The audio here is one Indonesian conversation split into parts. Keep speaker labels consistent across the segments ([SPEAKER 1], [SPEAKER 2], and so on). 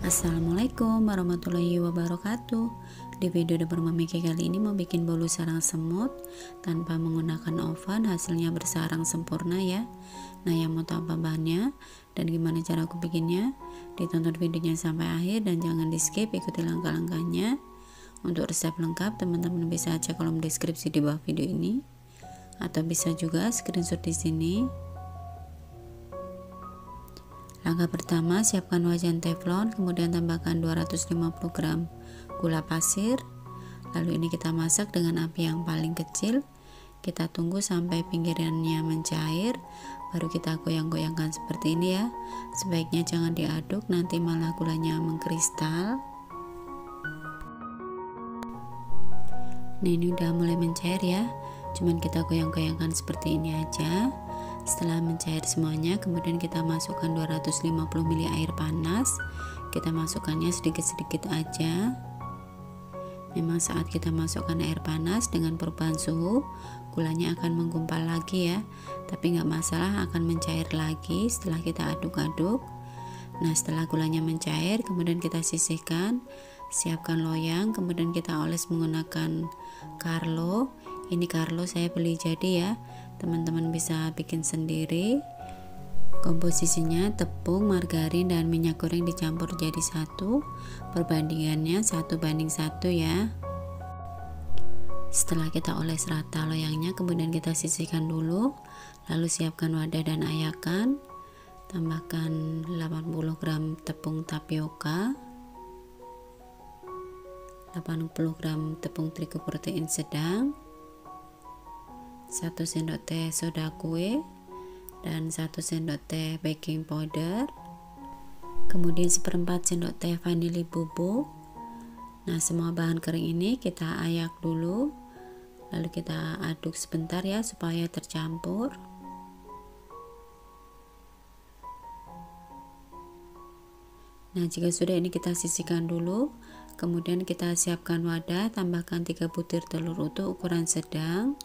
[SPEAKER 1] Assalamualaikum warahmatullahi wabarakatuh. Di video dapur Mami Ki kali ini mau bikin bolu sarang semut tanpa menggunakan oven, hasilnya bersarang sempurna ya. Nah, yang mau tahu apa bahannya dan gimana cara aku bikinnya, ditonton videonya sampai akhir dan jangan di skip, ikuti langkah-langkahnya. Untuk resep lengkap teman-teman bisa cek kolom deskripsi di bawah video ini atau bisa juga screenshot di sini. Langkah pertama, siapkan wajan teflon, kemudian tambahkan 250 gram gula pasir. Lalu ini kita masak dengan api yang paling kecil. Kita tunggu sampai pinggirannya mencair, baru kita goyang-goyangkan seperti ini ya. Sebaiknya jangan diaduk, nanti malah gulanya mengkristal. Nah, ini udah mulai mencair ya. Cuman kita goyang-goyangkan seperti ini aja. Setelah mencair semuanya, kemudian kita masukkan 250 ml air panas. Kita masukkannya sedikit-sedikit aja. Memang saat kita masukkan air panas dengan perubahan suhu, gulanya akan menggumpal lagi ya. Tapi nggak masalah, akan mencair lagi setelah kita aduk-aduk. Nah, setelah gulanya mencair, kemudian kita sisihkan. Siapkan loyang, kemudian kita oles menggunakan Carlo. Ini Carlo saya beli jadi ya, teman-teman bisa bikin sendiri. Komposisinya tepung, margarin, dan minyak goreng dicampur jadi satu. Perbandingannya 1:1 ya. Setelah kita oles rata loyangnya, kemudian kita sisihkan dulu. Lalu siapkan wadah dan ayakan. Tambahkan 80 gram tepung tapioka, 80 gram tepung terigu protein sedang, 1 sendok teh soda kue, dan 1 sendok teh baking powder, kemudian 1/4 sendok teh vanili bubuk. Nah, semua bahan kering ini kita ayak dulu, lalu kita aduk sebentar ya supaya tercampur. Nah, jika sudah ini kita sisihkan dulu, kemudian kita siapkan wadah, tambahkan 3 butir telur utuh ukuran sedang.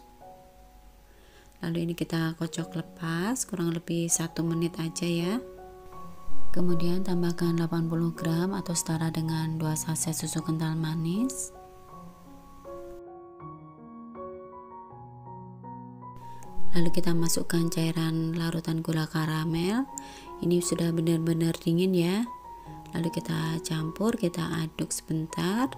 [SPEAKER 1] Lalu ini kita kocok lepas kurang lebih 1 menit aja ya. Kemudian tambahkan 80 gram atau setara dengan 2 saset susu kental manis. Lalu kita masukkan cairan larutan gula karamel. Ini sudah benar-benar dingin ya. Lalu kita campur, kita aduk sebentar.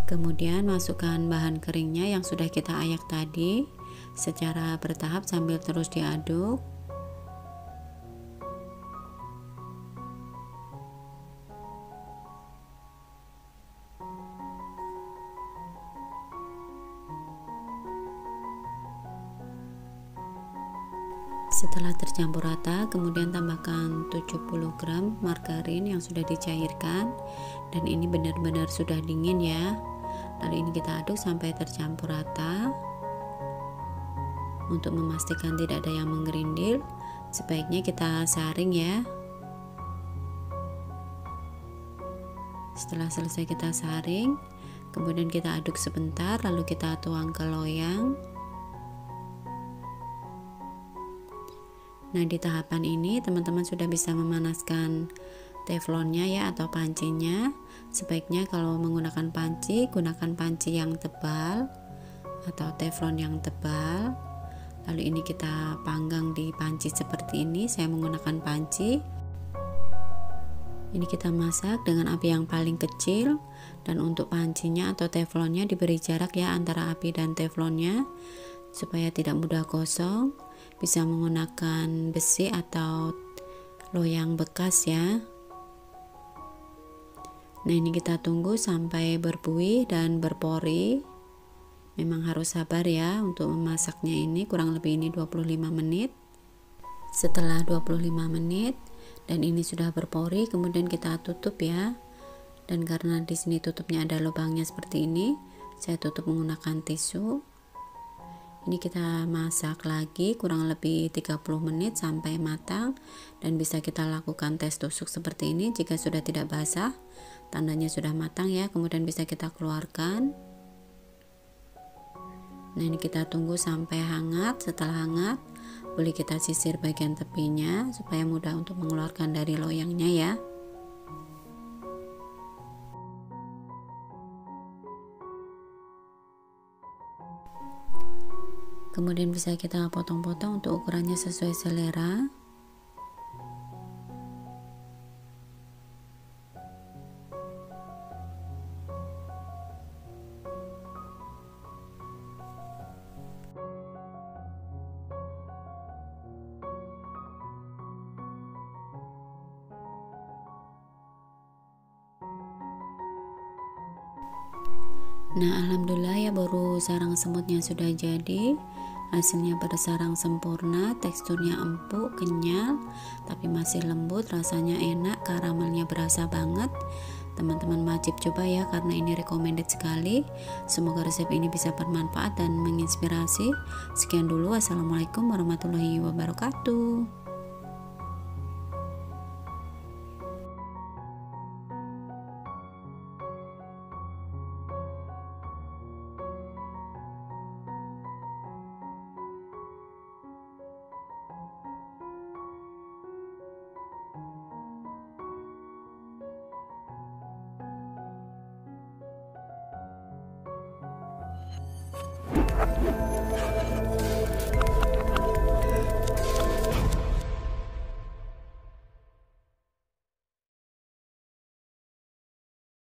[SPEAKER 1] Kemudian masukkan bahan keringnya yang sudah kita ayak tadi secara bertahap sambil terus diaduk. Setelah tercampur rata, kemudian tambahkan 70 gram margarin yang sudah dicairkan, dan ini benar-benar sudah dingin ya. Lalu ini kita aduk sampai tercampur rata. Untuk memastikan tidak ada yang menggerindil, sebaiknya kita saring ya. Setelah selesai kita saring, kemudian kita aduk sebentar, lalu kita tuang ke loyang. Nah, di tahapan ini teman-teman sudah bisa memanaskan teflonnya ya atau pancinya. Sebaiknya kalau menggunakan panci, gunakan panci yang tebal atau teflon yang tebal. Lalu ini kita panggang di panci seperti ini, saya menggunakan panci. Ini kita masak dengan api yang paling kecil, dan untuk pancinya atau teflonnya diberi jarak ya antara api dan teflonnya supaya tidak mudah gosong. Bisa menggunakan besi atau loyang bekas ya. Nah, ini kita tunggu sampai berbuih dan berpori. Memang harus sabar ya untuk memasaknya, ini kurang lebih ini 25 menit. Setelah 25 menit dan ini sudah berpori, kemudian kita tutup ya. Dan karena di sini tutupnya ada lubangnya seperti ini, saya tutup menggunakan tisu. Ini kita masak lagi kurang lebih 30 menit sampai matang, dan bisa kita lakukan tes tusuk seperti ini. Jika sudah tidak basah, tandanya sudah matang ya, kemudian bisa kita keluarkan. Nah, ini kita tunggu sampai hangat. Setelah hangat, boleh kita sisir bagian tepinya supaya mudah untuk mengeluarkan dari loyangnya ya. Kemudian bisa kita potong-potong untuk ukurannya sesuai selera. Nah, alhamdulillah ya, baru sarang semutnya sudah jadi. Hasilnya bersarang sempurna, teksturnya empuk, kenyal, tapi masih lembut, rasanya enak, karamelnya berasa banget. Teman-teman wajib coba ya, karena ini recommended sekali. Semoga resep ini bisa bermanfaat dan menginspirasi. Sekian dulu, wassalamualaikum warahmatullahi wabarakatuh.